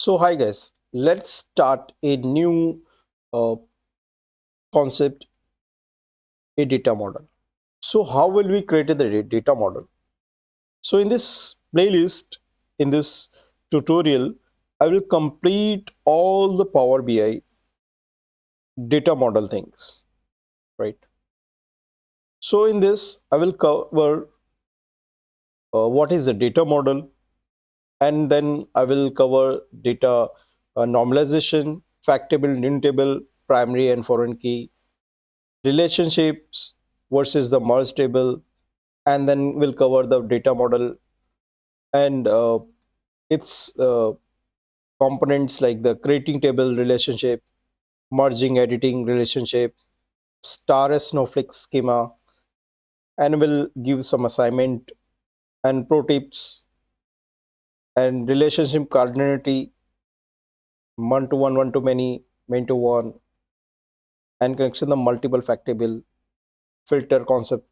So hi guys, let's start a new uh, concept, a data model. So how will we create the data model? So in this playlist, in this tutorial, I will complete all the Power BI data model things, right? So in this, I will cover what is the data model, and then I will cover data normalization, fact table, int table, primary and foreign key, relationships versus the merge table, and then we'll cover the data model and its components like the creating table relationship, merging editing relationship, star snowflake schema, and we'll give some assignment and pro tips and relationship cardinality, one to one, one to many, many to one, and connection the multiple fact table, filter concept,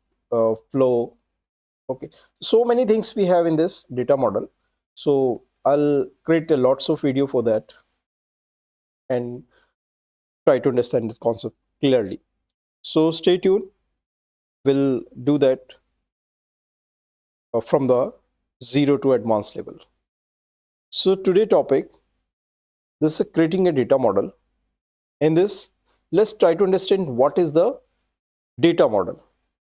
flow. Okay, so many things we have in this data model. So I'll create a lots of video for that and try to understand this concept clearly. So stay tuned. We'll do that from the zero to advanced level. So today topic, this is creating a data model. In this, let's try to understand what is the data model.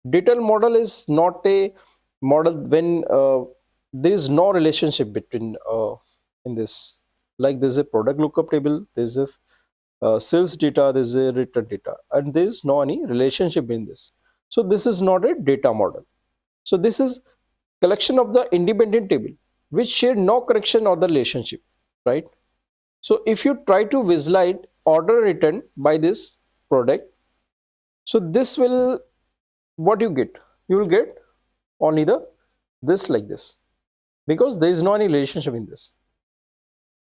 Data model is not a model when there is no relationship between in this. Like there's a product lookup table, there's a sales data, there's a return data, and there's no any relationship in this. So this is not a data model. So this is collection of the independent table which share no connection or the relationship, right? So if you try to visualize order written by this product, so this will, what you get? You will get only the this like this, because there is no any relationship in this.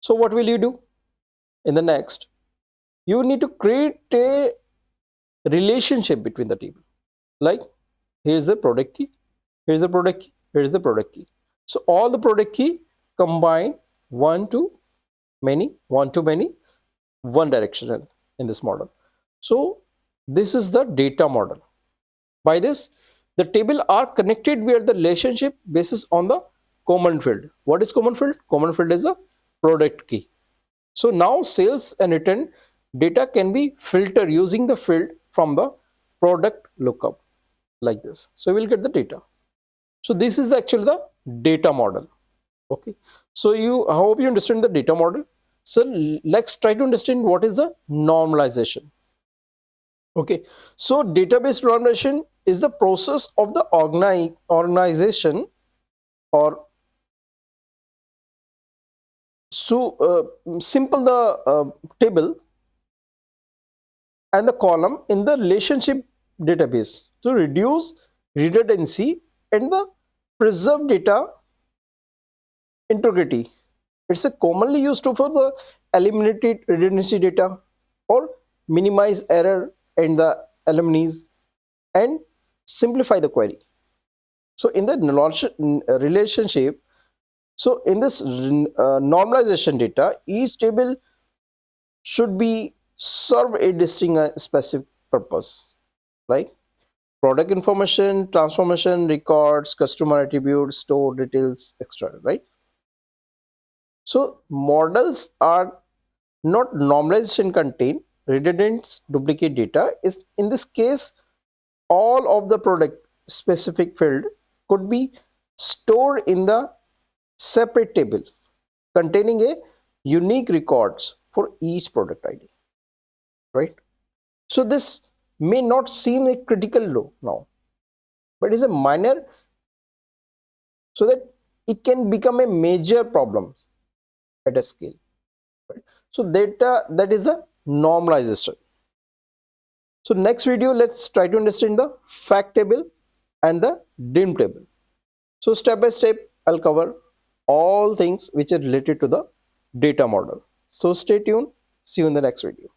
So what will you do in the next? You need to create a relationship between the table. Like here's the product key, here's the product key, here's the product key. So all the product key combine one to many, one to many, one directional in this model. So this is the data model. By this, the table are connected where the relationship basis on the common field. What is common field? Common field is a product key. So now sales and return data can be filtered using the field from the product lookup like this. So we'll get the data. So this is actually the data model. Okay. So I hope you understand the data model. So let's try to understand what is the normalization. Okay. So database normalization is the process of the organization or to simple the table and the column in the relationship database to reduce redundancy and the preserve data integrity. It's a commonly used to for the eliminated redundancy data or minimize error and the anomalies and simplify the query. So in the relationship, so in this normalization data, each table should be serve a distinct specific purpose, like product information, transformation, records, customer attributes, store details, etc. Right? So models are not normalization contain redundant duplicate data. Is in this case, all of the product specific field could be stored in the separate table containing a unique records for each product ID, right? So this may not seem a critical law now, but is a minor, so that it can become a major problem at a scale, right? So data, that is the normalization. So next video, let's try to understand the fact table and the dim table. So step by step, I'll cover all things which are related to the data model. So stay tuned. See you in the next video.